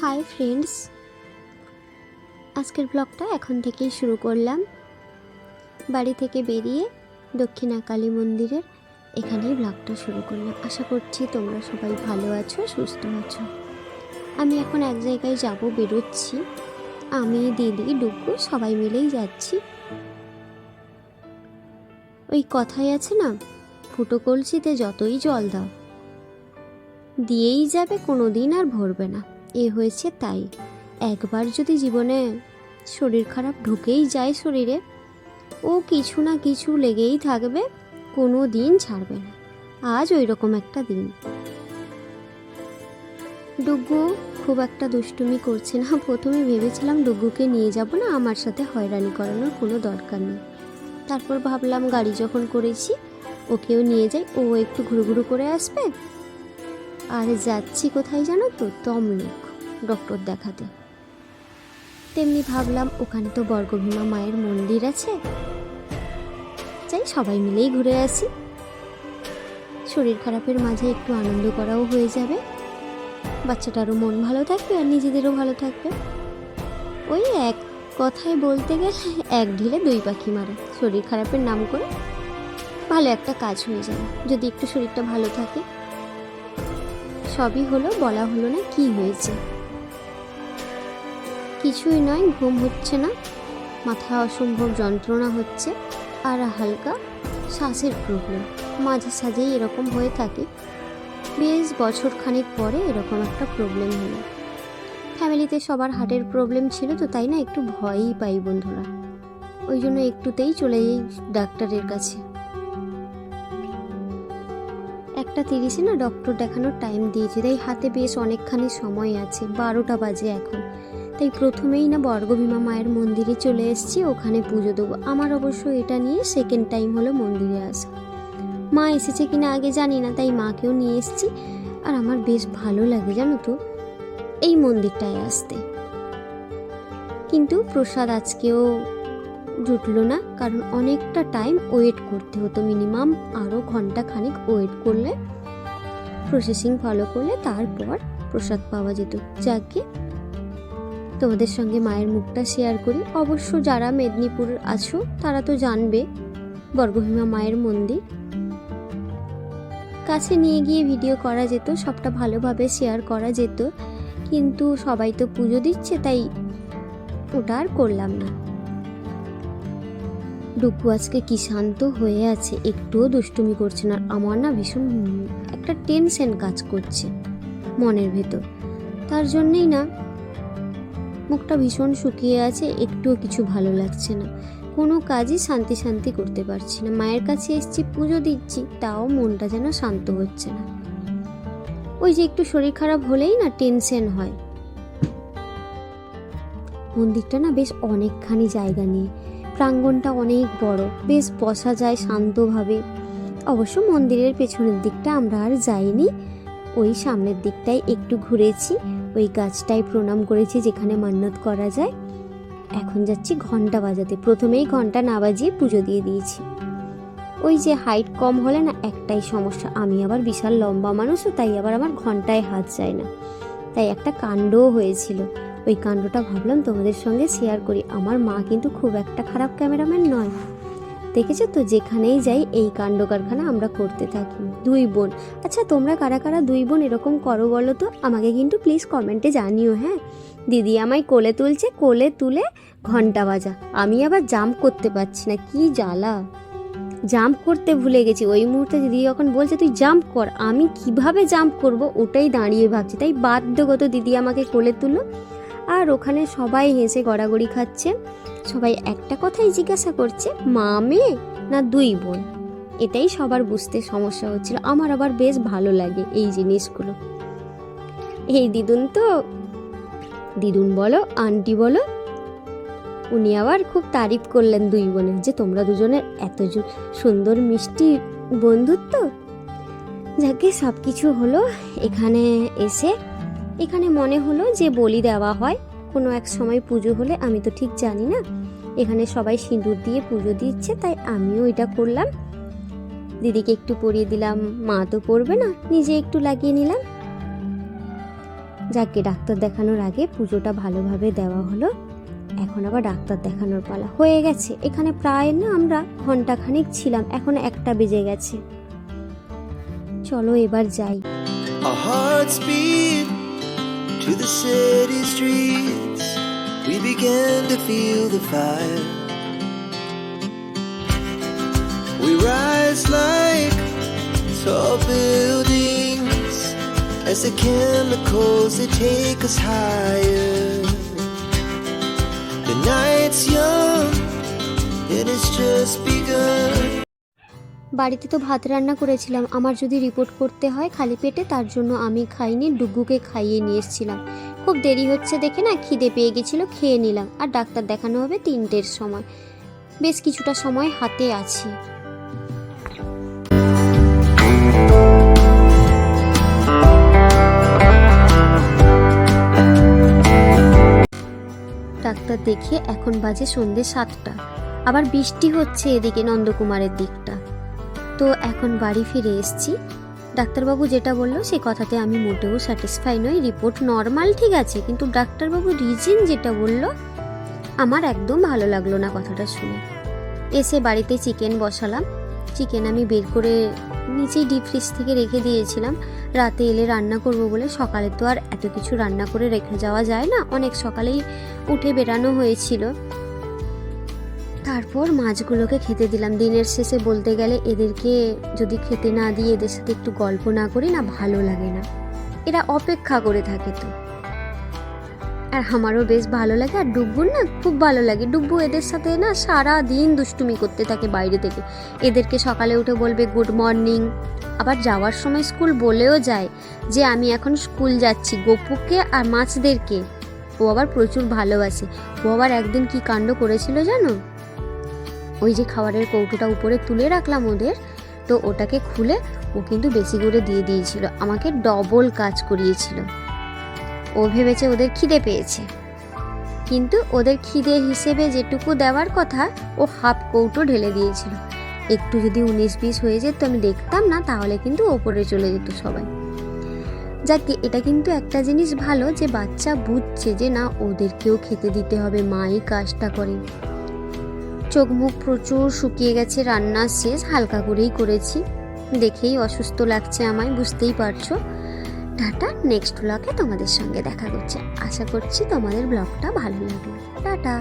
Hi friends, আজকের ব্লগটা এখন থেকেই শুরু করলাম। বাড়ি থেকে বেরিয়ে দক্ষিণা কালী মন্দিরের এখানেই ব্লগটা শুরু করলাম। আশা করছি তোমরা সবাই ভালো আছো, সুস্থ আছো। আমি এখন এক জায়গায় যাব, বেরোচ্ছি। আমি, দিদি, ডুগু সবাই মিলেই যাচ্ছি। ওই কথাই আছে না, ফুটো কলসিতে যতই জল দাও দিয়েই যাবে, কোনো দিন আর ভরবে না। এ হয়েছে তাই। একবার যদি জীবনে শরীর খারাপ ঢুকেই যায় শরীরে, ও কিছু না কিছু লেগেই থাকবে, কোনো দিন ছাড়বে না। আজ ওই রকম একটা দিন। ডুগু খুব একটা দুষ্টুমি করছে না। প্রথমে ভেবেছিলাম ডুগুকে নিয়ে যাব না, আমার সাথে হয়রানি করানোর কোনো দরকার নেই। তারপর ভাবলাম গাড়ি যখন করেছি ওকেও নিয়ে যাই, ও একটু ঘুরু করে আসবে। আর যাচ্ছি কোথায় জানো তো, তমলুক ডক্টর দেখাতে। তেমনি ভাবলাম ওখানে তো বর্গভীমা মায়ের মন্দির আছে, যাই সবাই মিলেই ঘুরে আসি। শরীর খারাপের মাঝে একটু আনন্দ করাও হয়ে যাবে, বাচ্চাটারও মন ভালো থাকবে আর নিজেদেরও ভালো থাকবে। ওই এক কথায় বলতে গেলে এক ঢিলে দুই পাখি মারা। শরীর খারাপের নাম করে ভালো একটা কাজ হয়ে যাবে যদি একটু শরীরটা ভালো থাকে। সবই হলো, বলা হলো না কি হয়েছে। কিছুই নয়, ঘুম হচ্ছে না, মাথা অসম্ভব যন্ত্রণা হচ্ছে, আর হালকা শ্বাসের প্রবলেম। মাঝে সাঝেই এরকম হয়ে থাকে, বেশ বছর খানিক পরে এরকম একটা প্রবলেম হলো। ফ্যামিলিতে সবার হার্টের প্রবলেম ছিল তো, তাই না একটু ভয়ই পাই বন্ধুরা। ওই জন্য একটুতেই চলে যাই ডাক্তারের কাছে। 1:30 না ডক্টর দেখানোর টাইম দিয়েছে, তাই হাতে বেশ অনেকখানি সময় আছে। 12টা বাজে এখন। তাই প্রথমেই না বর্গভীমা মায়ের মন্দিরে চলে এসেছি, ওখানে পুজো দেবো। আমার অবশ্য এটা নিয়ে সেকেন্ড টাইম হলো মন্দিরে আসা। মা এসেছে কিনা আগে জানি না, তাই মাকেও নিয়ে এসেছি। আর আমার বেশ ভালো লাগে জানো তো এই মন্দিরটায় আসতে। কিন্তু প্রসাদ আজকেও জুটলো না, কারণ অনেকটা টাইম ওয়েট করতে হতো। মিনিমাম আরও ঘন্টা খানিক ওয়েট করলে, প্রসেসিং ফলো করলে তারপর প্রসাদ পাওয়া যেত। যাকে তোমাদের সঙ্গে মায়ের মুখটা শেয়ার করি। অবশ্য যারা মেদিনীপুর আছো তারা তো জানবে বর্গভীমা মায়ের মন্দির। কাছে নিয়ে গিয়ে ভিডিও করা যেত, সবটা ভালোভাবে শেয়ার করা যেত, কিন্তু সবাই তো পুজো দিচ্ছে, তাই ওটা আর করলাম না। ডুগু আজকে কি শান্ত হয়ে আছে, একটুও দুষ্টুমি করছে না। আমার না ভীষণ একটা টেনশন কাজ করছে মনের ভেতর, তার জন্যেই না মুখটা ভীষণ শুকিয়ে আছে, একটুও কিছু ভালো লাগছে না। কোনো কাজই শান্তি করতে পারছি না। মায়ের কাছে এসেছি, পুজো দিচ্ছি, তাও মনটা যেন শান্ত হচ্ছে না। ওই যে একটু শরীর খারাপ হলেই না টেনশন হয়। মন্দিরটা না বেশ অনেকখানি জায়গা নিয়ে, প্রাঙ্গণটা অনেক বড়, বেশ বসা যায় শান্তভাবে। অবশ্য মন্দিরের পেছনের দিকটা আমরা আর যাইনি, ওই সামনের দিকটাই একটু ঘুরেছি। ওই গাছটায় প্রণাম করেছি যেখানে মান্নত করা যায়। এখন যাচ্ছি ঘন্টা বাজাতে। প্রথমেই ঘন্টা না বাজিয়ে পুজো দিয়ে দিয়েছি। ওই যে হাইট কম হলে না একটাই সমস্যা, আমি আবার বিশাল লম্বা মানুষও, তাই আবার আমার ঘন্টায় হাত যায় না। তাই একটা কাণ্ডও হয়েছিল, ওই কাণ্ডটা ভাবলাম তোমাদের সঙ্গে শেয়ার করি। আমার মা কিন্তু খুব একটা খারাপ ক্যামেরাম্যান নয়, দেখেছো তো, যেখানেই যাই এই কাণ্ড কারখানা আমরা করতে থাকি। 2 বোন। আচ্ছা তোমরা কারা কারা 2 বোন এরকম করো বলো তো, আমাকে কিন্তু প্লিজ কমেন্টে জানিও। হ্যাঁ, দিদি আমায় কোলে তুলছে, কোলে তুলে ঘন্টা বাজা, আমি আবার জাম্প করতে পারছি না, কি জ্বালা। জাম্প করতে ভুলে গেছি। ওই মুহূর্তে দিদি যখন বলছে তুই জাম্প কর, আমি কিভাবে জাম্প করব ওটাই দাঁড়িয়ে ভাবছি। তাই বাধ্যগত দিদি আমাকে কোলে তুললো, আর ওখানে সবাই হেসে গড়াগড়ি খাচ্ছে। সবাই একটা কথাই জিজ্ঞাসা করছে, মা মেয়ে না 2 বোন। এটাই সবার বুঝতে সমস্যা হচ্ছিল। আমার আবার বেশ ভালো লাগে এই জিনিসগুলো। এই দিদুন তো, দিদুন বলো আন্টি বলো, উনি আবার খুব তারিফ করলেন 2 বোনের, যে তোমরা দুজনের এত সুন্দর মিষ্টি বন্ধুত্ব। যাকে সব কিছু হলো, এখানে এসে এখানে মনে হলো যে বলি দেওয়া হয় কোনো এক সময় পুজো হলে, আমি তো ঠিক জানি না। এখানে সবাই সিঁদুর দিয়ে পুজো দিচ্ছে, তাই আমিও এটা করলাম। দিদিকে একটু পরিয়ে দিলাম, মা তো পরবে না, নিজে একটু লাগিয়ে নিলাম। যাকে ডাক্তার দেখানোর আগে পুজোটা ভালোভাবে দেওয়া হলো। এখন আবার ডাক্তার দেখানোর পালা হয়ে গেছে। এখানে প্রায় না আমরা ঘন্টাখানিক ছিলাম, এখন 1টা বেজে গেছে। চলো এবার যাই। Our hearts beat to the city streets. We began to feel the fire. We rise like tall buildings as the chemicals they take us higher. The night's young and it's just begun. বাড়িতে তো ভাত রান্না করেছিলাম, আমার যদি report করতে হয় খালি পেটে, তার জন্য আমি খাইনি, ডুগুকে খাইয়ে নিয়ে এসেছিলাম। খুব দেরি হচ্ছে দেখে না খিদে পেয়ে গেছিলো, খেয়ে নিলাম। আর ডাক্তার দেখানো হবে 3টের সময়, বেশ কিছুটা সময় হাতে আছে। ডাক্তার দেখে এখন বাজে সন্ধ্যে 7টা। আবার বৃষ্টি হচ্ছে এদিকে নন্দকুমারের দিকটা। তো এখন বাড়ি ফিরে এসেছি। ডাক্তারবাবু যেটা বললো সে কথাতে আমি মোটেও স্যাটিসফাই নই। রিপোর্ট নর্মাল ঠিক আছে, কিন্তু ডাক্তারবাবু রিজন যেটা বললো আমার একদম ভালো লাগলো না কথাটা শুনে। এসে বাড়িতে চিকেন বসালাম। চিকেন আমি বের করে নিচেই ডিপ ফ্রিজ থেকে রেখে দিয়েছিলাম, রাতে এলে রান্না করব বলে। সকালে তো আর এত কিছু রান্না করে রেখে যাওয়া যায় না, অনেক সকালেই উঠে বেরানো হয়েছিল। তারপর মাছগুলোকে খেতে দিলাম। দিনের শেষে বলতে গেলে এদেরকে যদি খেতে না দিয়ে এদের সাথে একটু গল্প না করি না ভালো লাগে না, এরা অপেক্ষা করে থাকে। তো আর আমারও বেশ ভালো লাগে। আর ডুব্বুর না খুব ভালো লাগে। ডুব্বু এদের সাথে না সারা দিন দুষ্টুমি করতে থাকে বাইরে থেকে। এদেরকে সকালে উঠে বলবে গুড মর্নিং, আবার যাওয়ার সময় স্কুল বলেও যায় যে আমি এখন স্কুল যাচ্ছি, গপুকে আর মাছদেরকে। ও আবার প্রচুর ভালোবাসে। ও আবার একদিন কি কাণ্ড করেছিল জানো, ওই যে খাবারের কৌটোটা উপরে তুলে রাখলাম ওদের, তো ওটাকে খুলে ও কিন্তু বেশি করে দিয়ে দিয়েছিল, আমাকে ডবল কাজ করিয়েছিল। ও ভেবেছে ওদের খিদে পেয়েছে, কিন্তু ওদের খিদে হিসেবে যেটুকু দেওয়ার কথা ও হাফ কৌটো ঢেলে দিয়েছিল। একটু যদি 19-20 হয়ে যেত আমি দেখতাম না, তাহলে কিন্তু ওপরে চলে যেত সবাই। যাকে এটা কিন্তু একটা জিনিস ভালো যে বাচ্চা বুঝছে যে না ওদেরকেও খেতে দিতে হবে, মাই কাজটা করে। চোখ মুখ প্রচুর শুকিয়ে গেছে, রান্না শেষ, হালকা করেই করেছি। দেখেই অসুস্থ লাগছে আমায়, বুঝতেই পারছো। টাটা, নেক্সট ব্লগে তোমাদের সঙ্গে দেখা করছে। আশা করছি তোমাদের ব্লগটা ভালো লাগলো। টাটা।